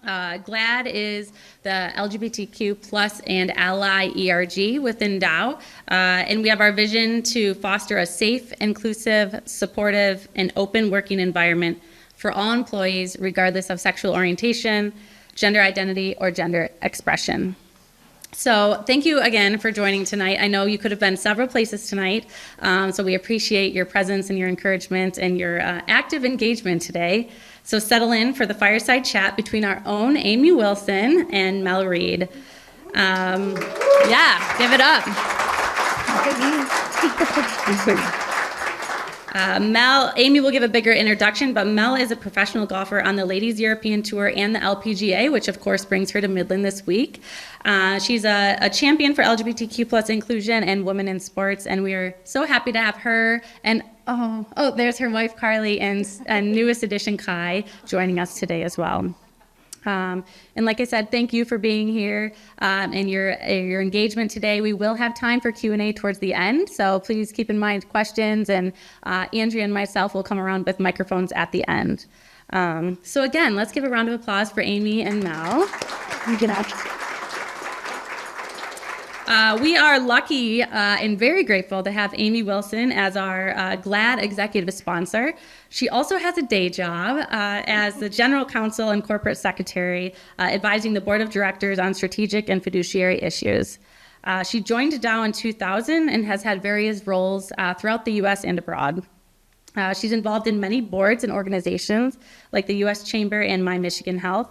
GLAD is the LGBTQ plus and ally ERG within Dow. And we have our vision to foster a safe, inclusive, supportive, and open working environment for all employees, regardless of sexual orientation, gender identity, or gender expression. So thank you again for joining tonight. I know you could have been several places tonight, so we appreciate your presence and your encouragement and your active engagement today. So settle in for the fireside chat between our own Amy Wilson and Mel Reid. Yeah, give it up. Amy will give a bigger introduction, but Mel is a professional golfer on the Ladies European Tour and the LPGA, which of course brings her to Midland this week. She's a champion for LGBTQ plus inclusion and women in sports, and we are so happy to have her and there's her wife Carly and newest addition Kai joining us today as well. And like I said, thank you for being here and your engagement today. We will have time for Q&A towards the end, so please keep in mind questions, and Andrea and myself will come around with microphones at the end. So again, let's give a round of applause for Amy and Mel. Get out. We are lucky and very grateful to have Amy Wilson as our GLAD executive sponsor. She also has a day job as the general counsel and corporate secretary, advising the board of directors on strategic and fiduciary issues. She joined Dow in 2000 and has had various roles throughout the U.S. and abroad. She's involved in many boards and organizations like the U.S. Chamber and My Michigan Health.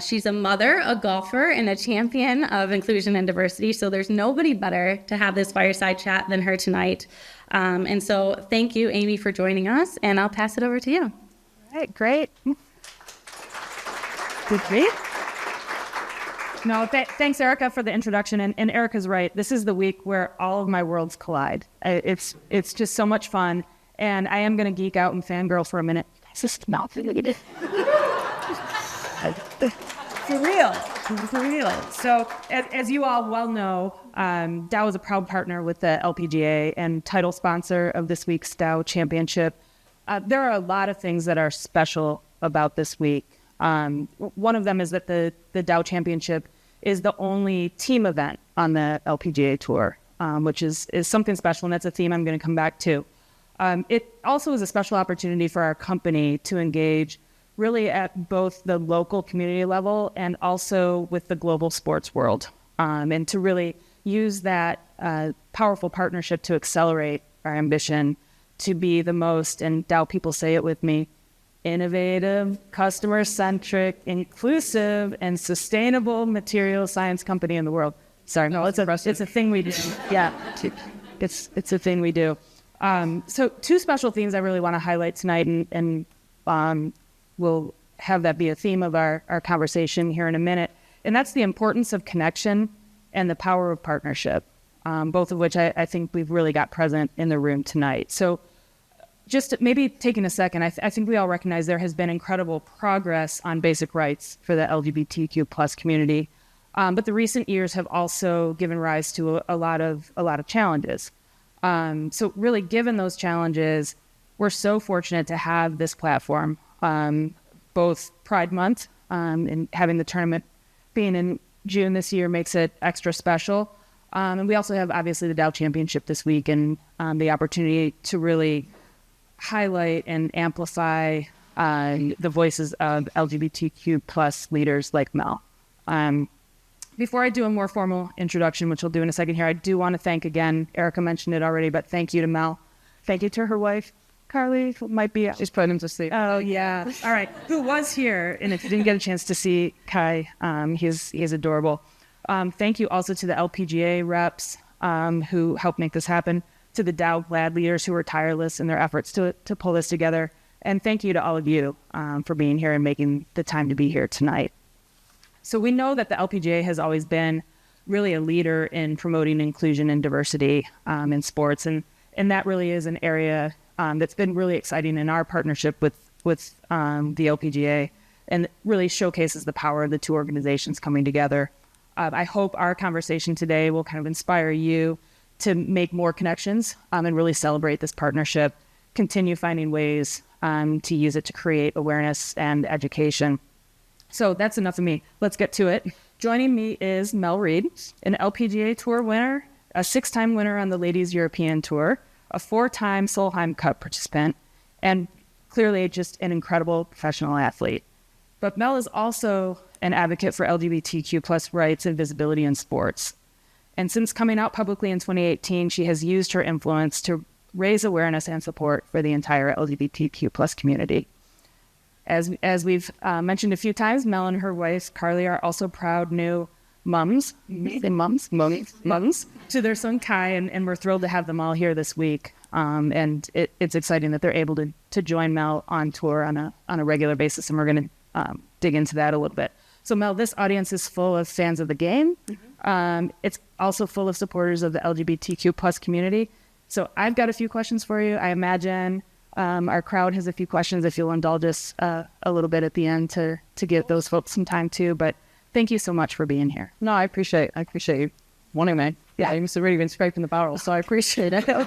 She's a mother, a golfer, and a champion of inclusion and diversity, so there's nobody better to have this fireside chat than her tonight. And so thank you, Amy, for joining us, and I'll pass it over to you. All right, great. Good to be. No, thanks, Erica, for the introduction, and Erica's right. This is the week where all of my worlds collide. It's just so much fun, and I am going to geek out and fangirl for a minute. It's just not good. For real. So, as you all well know, Dow is a proud partner with the LPGA and title sponsor of this week's Dow Championship. There are a lot of things that are special about this week. One of them is that the Dow Championship is the only team event on the LPGA Tour, which is something special, and that's a theme I'm going to come back to. It also is a special opportunity for our company to engage really at both the local community level and also with the global sports world, and to really use that powerful partnership to accelerate our ambition to be the most, and Dow people say it with me, innovative, customer-centric, inclusive, and sustainable material science company in the world. Sorry, no, it's a thing we do. Yeah, it's a thing we do. So two special themes I really want to highlight tonight, and we'll have that be a theme of our conversation here in a minute. And that's the importance of connection and the power of partnership, both of which I think we've really got present in the room tonight. So just maybe taking a second, I think we all recognize there has been incredible progress on basic rights for the LGBTQ plus community. But the recent years have also given rise to a lot of challenges. So really, given those challenges, we're so fortunate to have this platform. Both Pride Month and having the tournament being in June this year makes it extra special. And we also have, obviously, the Dow Championship this week and the opportunity to really highlight and amplify the voices of LGBTQ plus leaders like Mel. Before I do a more formal introduction, which I'll do in a second here, I do want to thank again, Erica mentioned it already, but thank you to Mel. Thank you to her wife, Carly, who might be... She's putting him to sleep. Oh, yeah. All right. Who was here. And if you didn't get a chance to see Kai, he's adorable. Thank you also to the LPGA reps who helped make this happen, to the Dow GLAD leaders who were tireless in their efforts to pull this together. And thank you to all of you for being here and making the time to be here tonight. So we know that the LPGA has always been really a leader in promoting inclusion and diversity in sports. And that really is an area that's been really exciting in our partnership with the LPGA, and really showcases the power of the two organizations coming together. I hope our conversation today will kind of inspire you to make more connections and really celebrate this partnership, continue finding ways to use it to create awareness and education. So that's enough of me. Let's get to it. Joining me is Mel Reid, an LPGA Tour winner, a 6-time winner on the Ladies European Tour, a 4-time Solheim Cup participant, and clearly just an incredible professional athlete. But Mel is also an advocate for LGBTQ plus rights and visibility in sports. And since coming out publicly in 2018, she has used her influence to raise awareness and support for the entire LGBTQ plus community. As we've mentioned a few times, Mel and her wife, Carly, are also proud new mums to their son, Kai, and we're thrilled to have them all here this week. And it's exciting that they're able to join Mel on tour on a regular basis, and we're going to dig into that a little bit. So, Mel, this audience is full of fans of the game. It's also full of supporters of the LGBTQ plus community. So I've got a few questions for you. I imagine our crowd has a few questions if you'll indulge us a little bit at the end to give those folks some time too. But thank you so much for being here. No, I appreciate you wanting me. Yeah, you must have really been scraping the barrel, so I appreciate it. I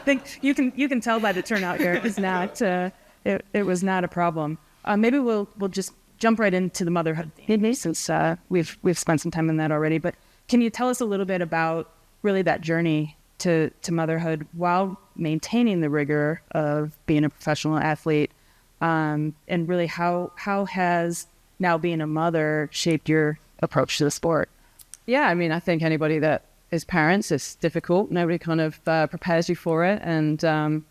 think you can tell by the turnout here it was not it was not a problem. Maybe we'll just jump right into the motherhood theme since we've spent some time in that already. But can you tell us a little bit about really that journey to motherhood while maintaining the rigor of being a professional athlete, and really how has now being a mother shaped your approach to the sport? Yeah, I mean, I think anybody that is parents, it's difficult. Nobody kind of prepares you for it. And,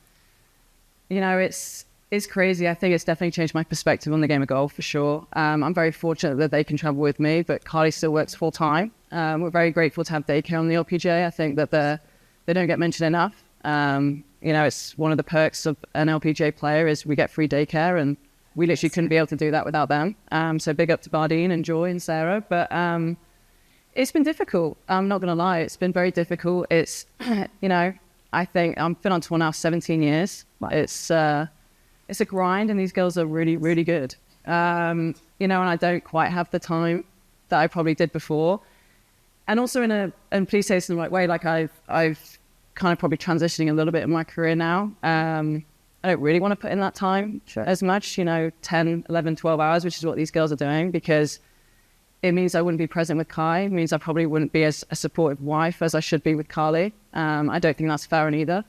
it's crazy. I think it's definitely changed my perspective on the game of golf for sure. I'm very fortunate that they can travel with me, but Carly still works full time. We're very grateful to have daycare on the LPGA. I think that they don't get mentioned enough. It's one of the perks of an LPGA player is we get free daycare, and we literally couldn't be able to do that without them. So big up to Bardine and Joy and Sarah. But it's been difficult. I'm not going to lie. It's been very difficult. It's, I think I've been on tour now 17 years. It's a grind, and these girls are really, really good. And I don't quite have the time that I probably did before. And also and please say this in the right way, like I've kind of probably transitioning a little bit in my career now. I don't really want to put in that time as much, 10, 11, 12 hours, which is what these girls are doing, because it means I wouldn't be present with Kai. It means I probably wouldn't be as a supportive wife as I should be with Carly. I don't think that's fair either.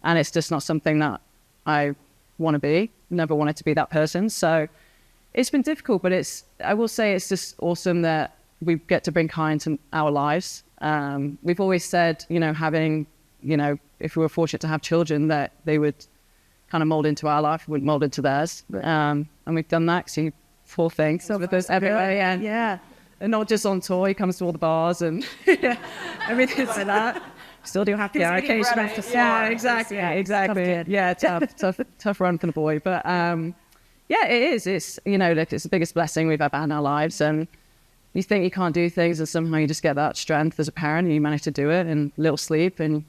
And it's just not something that I want to be. Never wanted to be that person. So it's been difficult, but I will say it's just awesome that we get to bring Kai into our lives. We've always said, having, if we were fortunate to have children, that they would kind of mold into our life, wouldn't mold into theirs. And we've done that. So poor thing. So with us everywhere. Yeah. And not just on tour, he comes to all the bars and everything like that. Still do happy hour occasionally. Yeah, exactly. Yeah, exactly. Yeah, tough run for the boy. But it is. It's, it's the biggest blessing we've ever had in our lives. And you think you can't do things, and somehow you just get that strength as a parent, and you manage to do it in little sleep. And,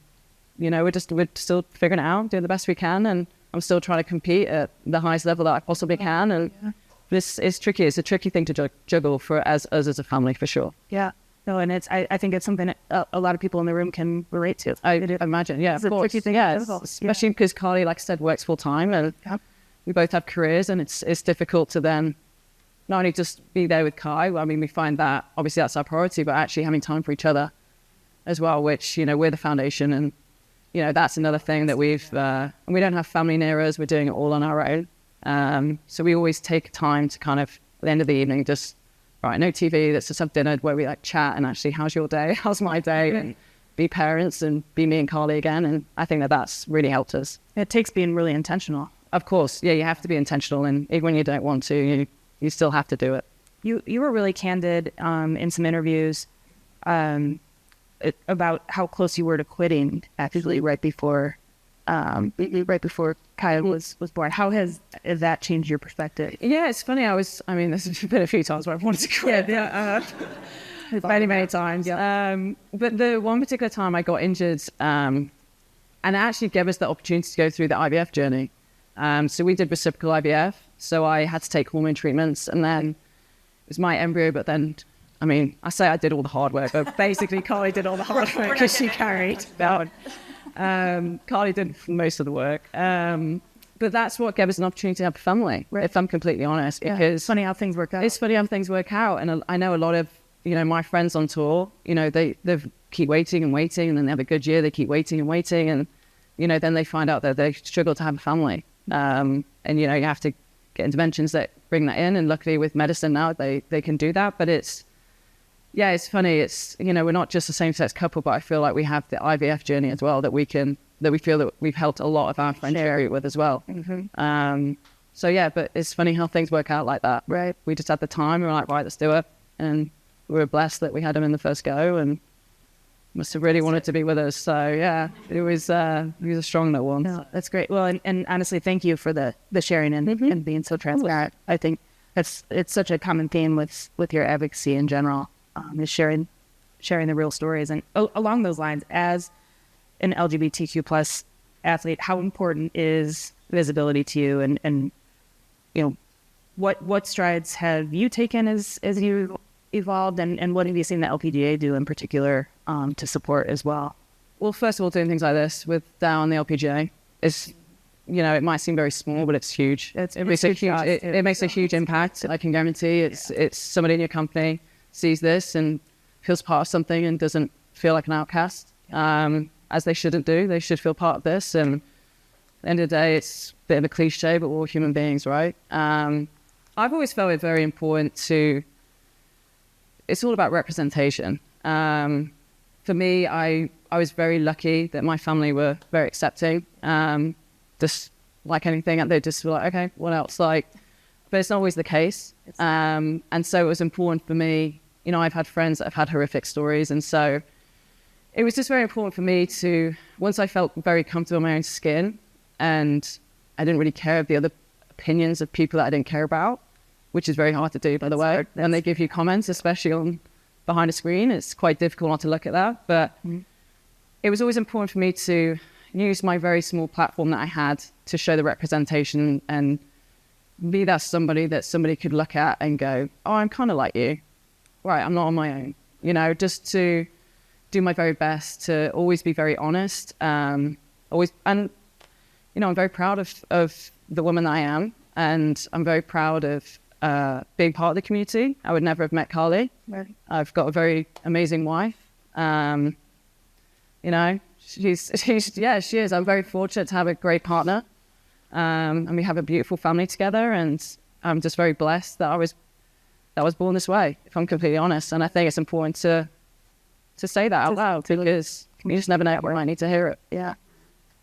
we're still figuring it out, doing the best we can. And I'm still trying to compete at the highest level that I possibly can. And it's tricky. It's a tricky thing to juggle for us as a family, for sure. Yeah. No, and I think it's something a lot of people in the room can relate to. I imagine, yeah, it's of a course. tricky thing. Yeah, especially because Carly, like I said, works full time, and we both have careers, and it's difficult to then not only just be there with Kai. I mean, we find that obviously that's our priority, but actually having time for each other as well, which we're the foundation, and that's another thing that and we don't have family near us. We're doing it all on our own. So we always take time to kind of at the end of the evening just. Right, no TV, let's just have dinner where we chat and actually, how's your day? How's my day? And be parents and be me and Carly again. And I think that's really helped us. It takes being really intentional. Of course. Yeah, you have to be intentional. And even when you don't want to, you still have to do it. You were really candid in some interviews about how close you were to quitting, actually, right before Kyle was born. How has that changed your perspective? Yeah, it's funny. there's been a few times where I've wanted to quit. Many times. Yeah. But the one particular time I got injured, and it actually gave us the opportunity to go through the IVF journey. So we did reciprocal IVF. So I had to take hormone treatments, and then it was my embryo. But then, I say I did all the hard work, but basically Carly did all the hard work because she carried that one. Carly did most of the work. but that's what gave us an opportunity to have a family, if I'm completely honest. Yeah. Because It's funny how things work out. it's funny how things work out. And I know a lot of, my friends on tour, they keep waiting and waiting, and then they have a good year, they keep waiting and waiting. And, then they find out that they struggle to have a family. And, you have to get interventions that bring that in. And luckily with medicine now, they can do that. But it's funny. It's, we're not just a same-sex couple, but I feel like we have the IVF journey as well that we feel that we've helped a lot of our friendship with as well. So yeah, but it's funny how things work out like that. Right. We just had the time, we were like, right, let's do it. And we were blessed that we had him in the first go, and must have really wanted to be with us. So yeah, he was a strong little one. No, that's great. Well, and honestly, thank you for the sharing and being so transparent. I think it's such a common theme with your advocacy in general, is sharing the real stories. And along those lines, as an LGBTQ plus athlete, how important is visibility to you? And what strides have you taken as you evolved, and what have you seen the LPGA do in particular to support as well? Well, first of all, doing things like this with Dow and the LPGA is, it might seem very small, but it's huge. It makes a huge impact. I can guarantee it's somebody in your company sees this and feels part of something and doesn't feel like an outcast, as they shouldn't do. They should feel part of this. And at the end of the day, it's a bit of a cliche, but we're all human beings, right? I've always felt it very important it's all about representation. For me, I was very lucky that my family were very accepting. Just like anything, they just were like, okay, what else? But it's not always the case. And so it was important for me. I've had friends that have had horrific stories. And so it was just very important for me to, once I felt very comfortable in my own skin, and I didn't really care of the other opinions of people that I didn't care about, which is very hard to do, by the way. When they give you comments, especially on behind a screen, it's quite difficult not to look at that. But it was always important for me to use my very small platform that I had to show the representation and be that somebody could look at and go, oh, I'm kind of like you. Right, I'm not on my own. Just to do my very best to always be very honest. I'm very proud of the woman that I am, and I'm very proud of being part of the community. I would never have met Carly. Right. I've got a very amazing wife. She is. I'm very fortunate to have a great partner. And we have a beautiful family together, and I'm just very blessed that I was born this way, if I'm completely honest. And I think it's important to say that out loud, because you just never know when I need to hear it. Yeah.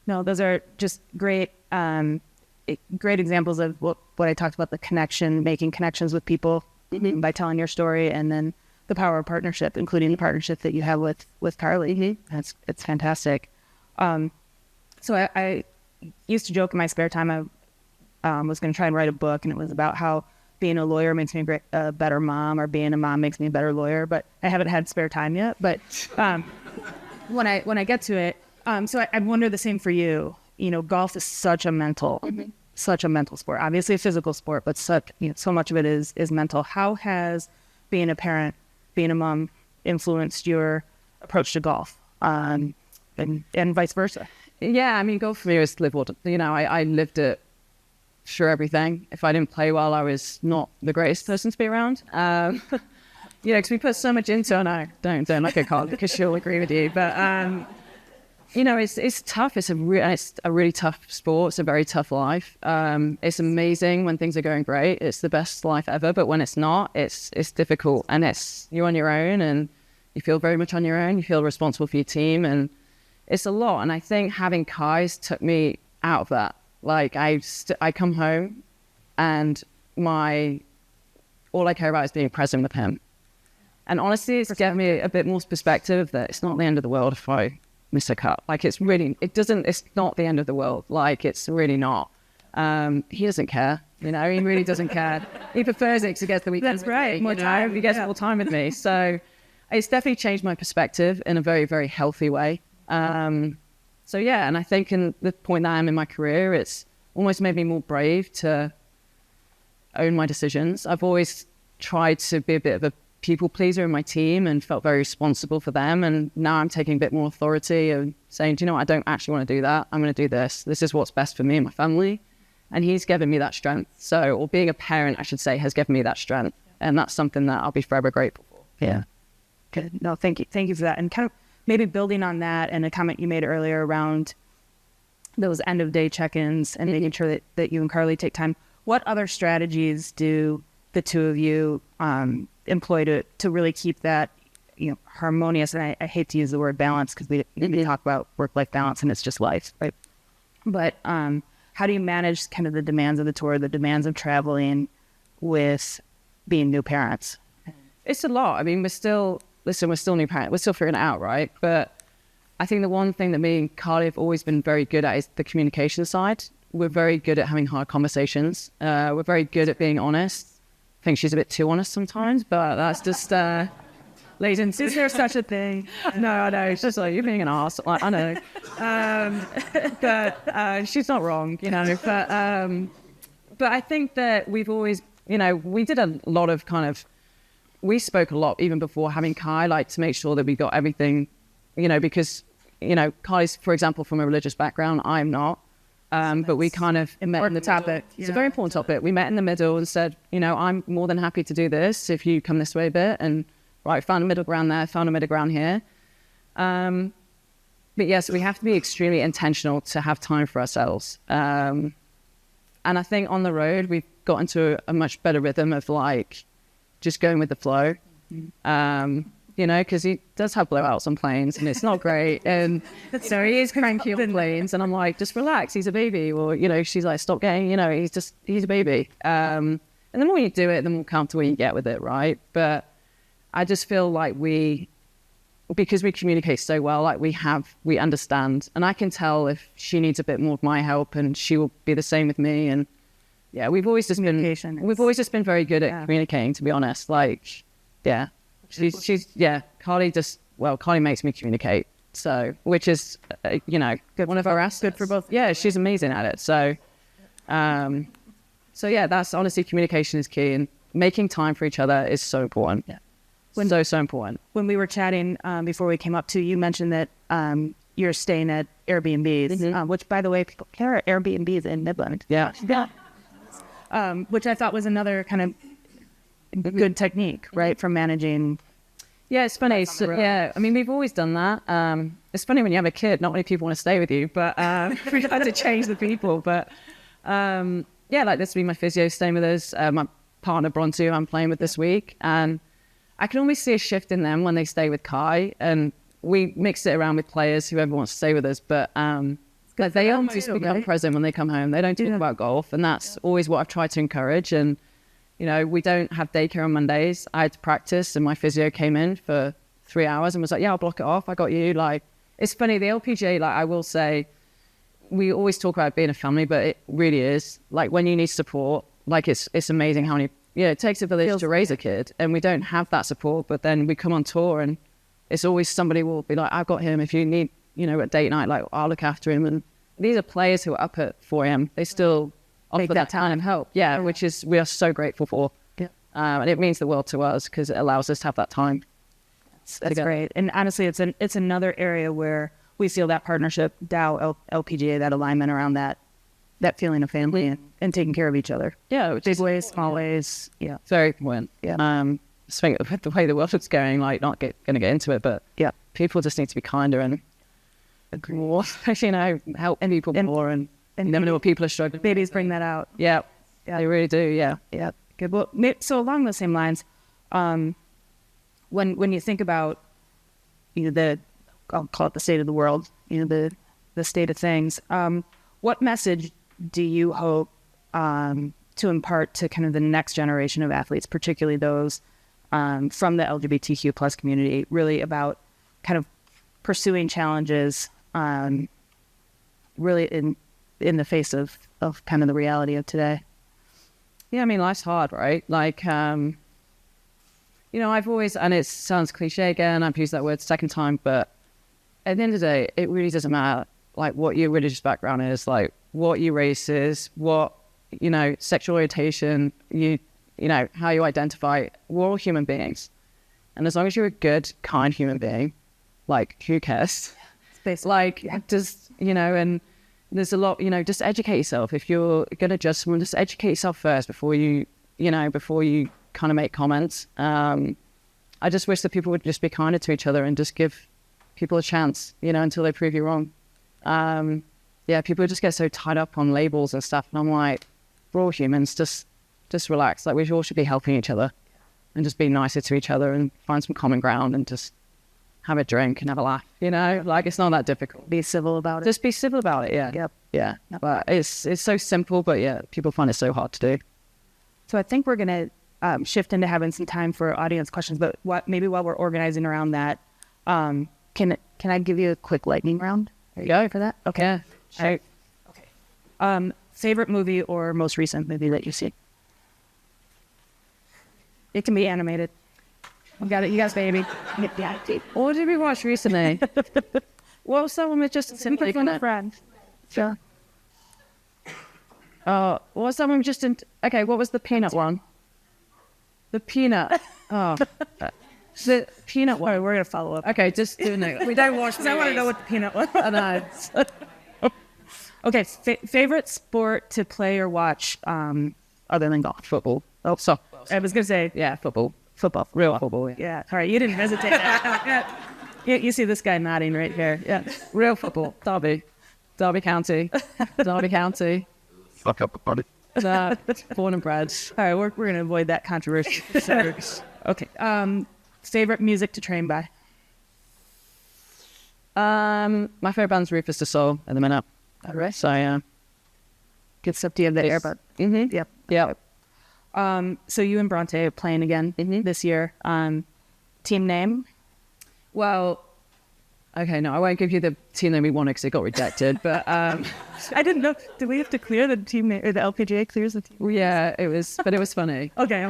No, those are just great examples of what I talked about, the connection, making connections with people by telling your story, and then the power of partnership, including the partnership that you have with Carly. It's fantastic. So I used to joke in my spare time I was going to try and write a book, and it was about how being a lawyer makes me a better mom, or being a mom makes me a better lawyer, but I haven't had spare time yet. But when I get to it, so I wonder the same for you. Golf is such a mental sport. Obviously a physical sport, but so much of it is mental. How has being a parent, being a mom, influenced your approach to golf, and vice versa? Yeah, golf for me was I lived it through everything. If I didn't play well, I was not the greatest person to be around. Because we put so much into it. No, don't look at Carly, because she'll agree with you. But it's tough. It's a really tough sport. It's a very tough life. It's amazing when things are going great. It's the best life ever. But when it's not, it's difficult. And you're on your own, and you feel very much on your own. You feel responsible for your team, and it's a lot. And I think having Kai's took me out of that. I come home, and all I care about is being present with him. And honestly, it's given me a bit more perspective that it's not the end of the world if I miss a cut. It's not the end of the world. It's really not. He doesn't care. He really doesn't care. He prefers it because he gets the weekend. That's right. More time. He gets more time with me. So it's definitely changed my perspective in a very, very healthy way. So yeah, and I think in the point that I am in my career, it's almost made me more brave to own my decisions. I've always tried to be a bit of a people pleaser in my team and felt very responsible for them. And now I'm taking a bit more authority and saying, I don't actually want to do that. I'm going to do this. This is what's best for me and my family. And he's given me that strength. So, or being a parent, I should say, has given me that strength. And that's something that I'll be forever grateful for. Yeah. Good. No, thank you. Thank you for that. And kind of maybe building on that and a comment you made earlier around those end of day check-ins and making sure that you and Carly take time. What other strategies do the two of you employ to really keep that, harmonious? And I hate to use the word balance because we talk about work-life balance and it's just life, right? But how do you manage kind of the demands of the tour, the demands of traveling with being new parents? It's a lot. I mean, we're still new parents. We're still figuring it out, right? But I think the one thing that me and Carly have always been very good at is the communication side. We're very good at having hard conversations. We're very good at being honest. I think she's a bit too honest sometimes, but that's just latent. Is there such a thing? No, it's just like, you're being an arse. Like, I know. But she's not wrong, But I think that we've always, we did a lot of we spoke a lot even before having Kai, like to make sure that we got everything, because, Kai's, for example, from a religious background, I'm not. But we kind of met in the topic. It's a very important topic. We met in the middle and said, I'm more than happy to do this if you come this way a bit. And found a middle ground there, found a middle ground here. But yes, we have to be extremely intentional to have time for ourselves. And I think on the road, we've got into a much better rhythm of just going with the flow. Because he does have blowouts on planes and it's not great. And so he is cranky on planes and I'm like, just relax, he's a baby. Or, she's like, stop getting, he's a baby. And the more you do it, the more comfortable you get with it, right? But I just feel like because we communicate so well, we understand. And I can tell if she needs a bit more of my help and she will be the same with me. And yeah, we've always just been very good at communicating, to be honest. Carly makes me communicate. So, which is, one of our assets. Good for both. Yeah, she's amazing at it. So, that's honestly, communication is key and making time for each other is so important. Yeah. So important. When we were chatting before we came up to, you mentioned that you're staying at Airbnbs, which, by the way, there are Airbnbs in Midland. Yeah. Which I thought was another kind of good technique, right, for managing. Yeah, it's funny. I mean, we've always done that. It's funny when you have a kid, not many people want to stay with you, but we had to change the people. But this will be my physio staying with us, my partner Bronte, who I'm playing with this week. And I can always see a shift in them when they stay with Kai. And we mix it around with players, whoever wants to stay with us. But they always become present when they come home. They don't talk about golf. And that's always what I've tried to encourage. And we don't have daycare on Mondays. I had to practice and my physio came in for 3 hours and was like, yeah, I'll block it off. I got you. It's funny, the LPGA, I will say, we always talk about being a family, but it really is. When you need support, it's amazing how many, it takes a village to raise a kid and we don't have that support, but then we come on tour and it's always somebody will be like, I've got him. If you need, a date night, I'll look after him. And these are players who are up at 4 a.m. They still offer that time and help. Yeah, which is, we are so grateful for. Yeah. And it means the world to us because it allows us to have that time. That's great. And honestly, it's another area where we feel that partnership, Dow, LPGA, that alignment around that feeling of family and taking care of each other. Yeah. Big ways, small ways. Yeah. Very important. Yeah. The way the world is going, not going to get into it, but people just need to be kinder and more, help people more and never know what people are struggling with. Babies bring that out. Yeah. They really do. Yeah. Yeah. Good. Well, so along those same lines, when you think about, I'll call it the state of the world, the state of things, what message do you hope to impart to kind of the next generation of athletes, particularly those from the LGBTQ plus community, really about kind of pursuing challenges, really in the face of kind of the reality of today? Yeah, I mean, life's hard, right? I've always, and it sounds cliche again, I've used that word second time, but at the end of the day, it really doesn't matter, what your religious background is, what your race is, what, sexual orientation, how you identify. We're all human beings. And as long as you're a good, kind human being, who cares? And there's a lot, just educate yourself. If you're going to judge someone, just educate yourself first before you kind of make comments. I just wish that people would just be kinder to each other and just give people a chance, until they prove you wrong. People just get so tied up on labels and stuff. And I'm like, we're all humans, just relax. Like, we all should be helping each other and just be nicer to each other and find some common ground and just have a drink and have a laugh, like, it's not that difficult. Be civil about it. Just be civil about it. Yeah. Yep. Yeah. But it's so simple, but yeah, people find it so hard to do. So I think we're going to shift into having some time for audience questions, but maybe while we're organizing around that, can I give you a quick lightning round? Are you ready for that? Okay. Yeah. Sure. Right. Okay. Favorite movie or most recent movie that you've seen? It can be animated. You got it. You guys, baby. Yeah. What did we watch recently? What was that one with just simply from a friend? Sure. What was that one just in? Okay, what was the peanut one? The peanut. Oh, the peanut one. All right, we're gonna follow up. Okay, just do it. We don't watch. I want to know what the peanut was. I know. Okay, favorite sport to play or watch other than golf? Football. Oh, softball. I was gonna say Yeah, football. football. Real football. Yeah. Yeah. All right, you didn't hesitate. Yeah. You see this guy nodding right here. Yeah. Real football. Derby County. Derby County. Fuck up the party. Born and bred. All right, we're gonna avoid that controversy. Okay. Favorite music to train by? My favorite band's Rufus the Soul at the minute. All right. So yeah. Good stuff. Do you have the earbud? Mm-hmm. Yep. Yeah. So you and Bronte are playing again this year. Team name? Well, okay, no, I won't give you the team name we wanted because it got rejected. But I didn't know. Do we have to clear the team name, or the LPGA clears the team? yeah, it was funny. Okay.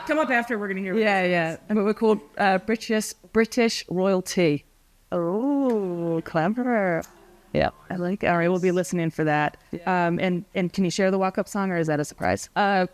Come up after. We're gonna hear. Yeah. But we're called British Royalty. Oh, clever. Yeah. I like it. All right, we'll be listening for that. Yeah. And can you share the walk-up song, or is that a surprise? The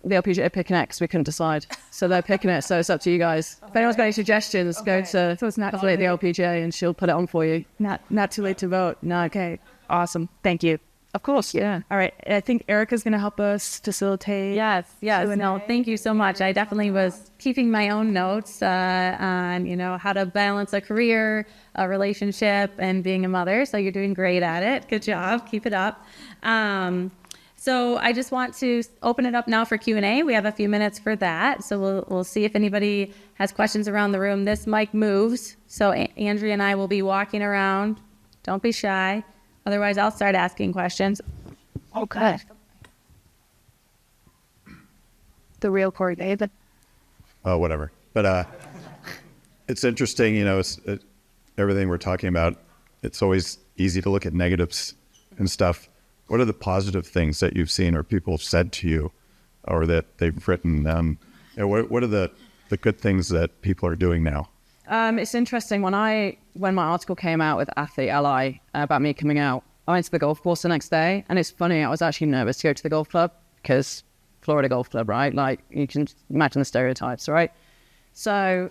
LPGA are picking it because we couldn't decide. So they're picking it, so it's up to you guys. If anyone's got any suggestions, go to So it's not the LPGA and she'll put it on for you. Not too late to vote. No. Okay. Awesome. Thank you. Of course, yeah. All right. I think Erica's going to help us facilitate. Yes. No, thank you so much. I definitely was keeping my own notes on, how to balance a career, a relationship, and being a mother. So you're doing great at it. Good job. Keep it up. So I just want to open it up now for Q&A. We have a few minutes for that. So we'll see if anybody has questions around the room. This mic moves. So Andrea and I will be walking around. Don't be shy. Otherwise, I'll start asking questions. Okay. The real Corey David. Oh, whatever. But it's interesting, everything we're talking about, it's always easy to look at negatives and stuff. What are the positive things that you've seen or people have said to you or that they've written? What are the good things that people are doing now? It's interesting. When my article came out with Athlete Ally about me coming out, I went to the golf course the next day. And it's funny, I was actually nervous to go to the golf club because Florida Golf Club, right? Like, you can imagine the stereotypes, right? So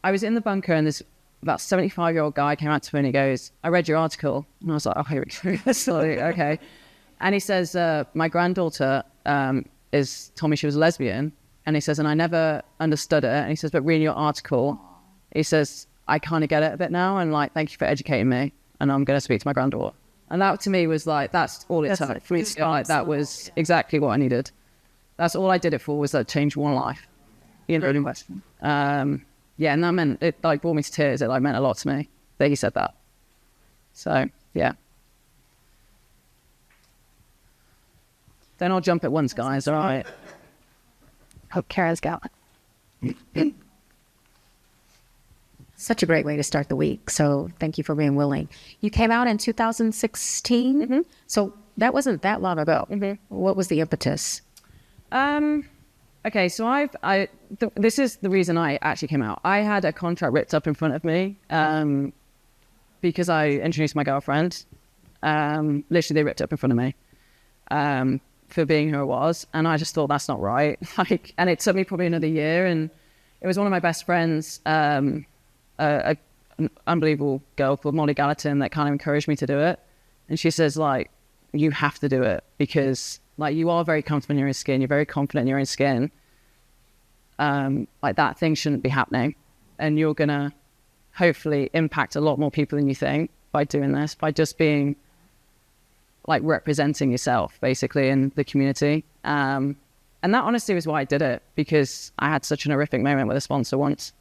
I was in the bunker and this about 75-year-old guy came out to me and he goes, I read your article. And I was like, oh, here we go. Sorry, okay. And he says, my granddaughter told me she was a lesbian. And he says, and I never understood it. And he says, but reading your article, he says, I kind of get it a bit now. And like, thank you for educating me. And I'm going to speak to my granddaughter. And that to me was like, that's all it took. For me to go, like, that was exactly what I needed. That's all I did it for, was that change one life. Yeah, and that meant, it like brought me to tears. It like meant a lot to me that he said that. So, yeah. Don't all jump at once, guys, all right? Hope Kara's got one. Such a great way to start the week. So thank you for being willing. You came out in 2016. Mm-hmm. So that wasn't that long ago. Mm-hmm. What was the impetus? Okay, so this is the reason I actually came out. I had a contract ripped up in front of me because I introduced my girlfriend. Literally, they ripped it up in front of me for being who I was, and I just thought that's not right. And it took me probably another year, and it was one of my best friends, a an unbelievable girl called Molly Gallatin that kind of encouraged me to do it. And she says, like, you have to do it because, like, you are very comfortable in your own skin. You're very confident in your own skin. Like, that thing shouldn't be happening. And you're going to hopefully impact a lot more people than you think by doing this, by just being, like, representing yourself, basically, in the community. And that honestly was why I did it, because I had such an horrific moment with a sponsor once.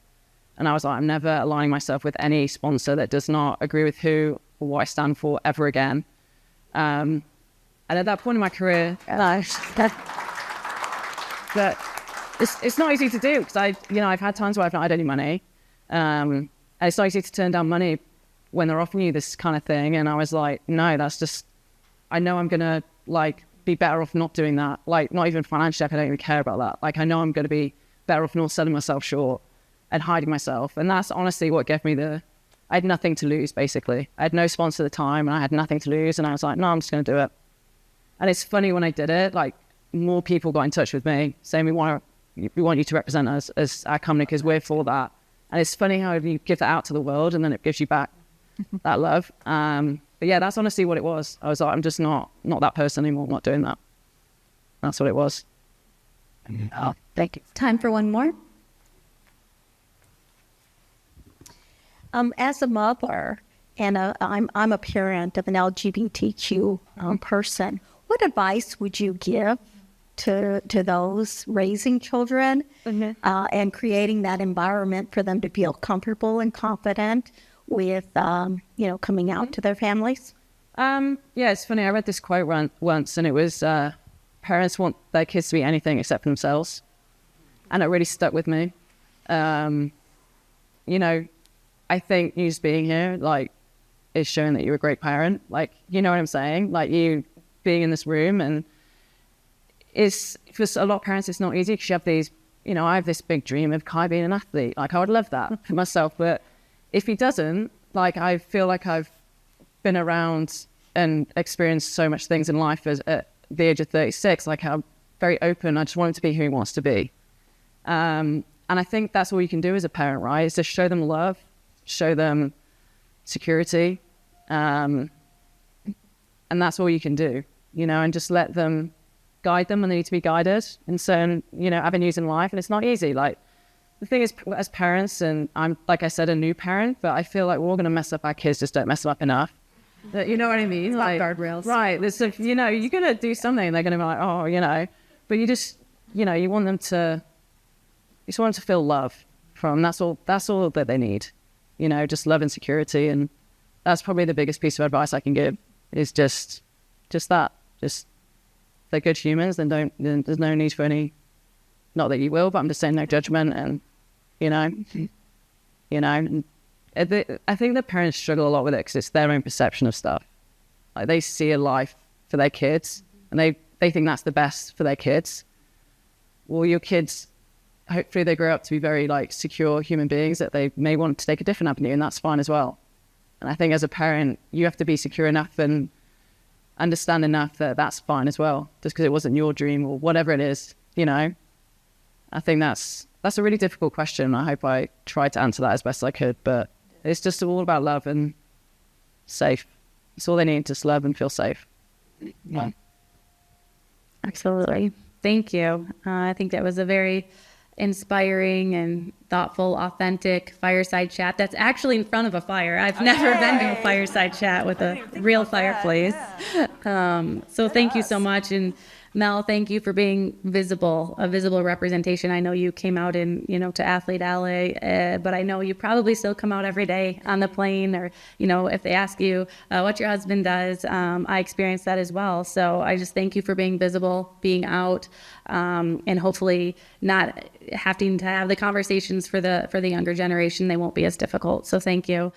And I was like, I'm never aligning myself with any sponsor that does not agree with who or what I stand for ever again. And at that point in my career, but it's not easy to do because I've had times where I've not had any money. And it's not easy to turn down money when they're offering you this kind of thing. And I was like, no, that's just, I know I'm going to, like, be better off not doing that. Like, not even financially, I don't even care about that. Like, I know I'm going to be better off not selling myself short and hiding myself. And that's honestly what gave me I had nothing to lose, basically. I had no sponsor at the time and I had nothing to lose. And I was like, no, I'm just going to do it. And it's funny when I did it, like, more people got in touch with me saying, we want you to represent us as our company because we're for that. And it's funny how you give that out to the world and then it gives you back that love. But yeah, that's honestly what it was. I was like, I'm just not that person anymore. I'm not doing that. That's what it was. Oh, thank you. Time for one more. As a mother, and I'm a parent of an LGBTQ person, what advice would you give to those raising children and creating that environment for them to feel comfortable and confident with, coming out to their families? Yeah, it's funny. I read this quote once, and it was, parents want their kids to be anything except for themselves. And it really stuck with me. I think you just being here, like, is showing that you're a great parent. Like, you know what I'm saying? Like, you being in this room, and for a lot of parents, it's not easy because you have these, I have this big dream of Kai being an athlete. Like, I would love that for myself. But if he doesn't, like, I feel like I've been around and experienced so much things in life at the age of 36. Like, I'm very open. I just want him to be who he wants to be. And I think that's all you can do as a parent, right? Is to show them love, show them security. And that's all you can do, and just let them guide them when they need to be guided in certain, avenues in life. And it's not easy. Like, the thing is, as parents, and I'm, like I said, a new parent, but I feel like we're all going to mess up our kids, just don't mess them up enough. You know what I mean? Like guardrails. Right. There's you're going to do something, they're going to be like, oh, but you just, you want them to feel love from, that's all that they need, just love and security. And that's probably the biggest piece of advice I can give is just that, just, they're good humans, then there's no need for any, not that you will, but I'm just saying no judgment. And, and I think the parents struggle a lot with it because it's their own perception of stuff. Like, they see a life for their kids and they think that's the best for their kids. Well, your kids, hopefully they grow up to be very, like, secure human beings that they may want to take a different avenue, and that's fine as well. And I think as a parent, you have to be secure enough and understand enough that that's fine as well, just because it wasn't your dream or whatever it is, I think that's a really difficult question. I hope I tried to answer that as best I could, but it's just all about love and safe. It's all they need, just love and feel safe. Yeah. Absolutely. Thank you. I think that was a very inspiring and thoughtful, authentic fireside chat that's actually in front of a fire. I've never been to a fireside chat with a real fireplace. So thank you so much. And Mel, thank you for being a visible representation. I know you came out to Athlete Alley, but I know you probably still come out every day on the plane, or, if they ask you what your husband does, I experienced that as well. So I just thank you for being visible, being out, and hopefully not having to have the conversations for the younger generation. They won't be as difficult. So thank you.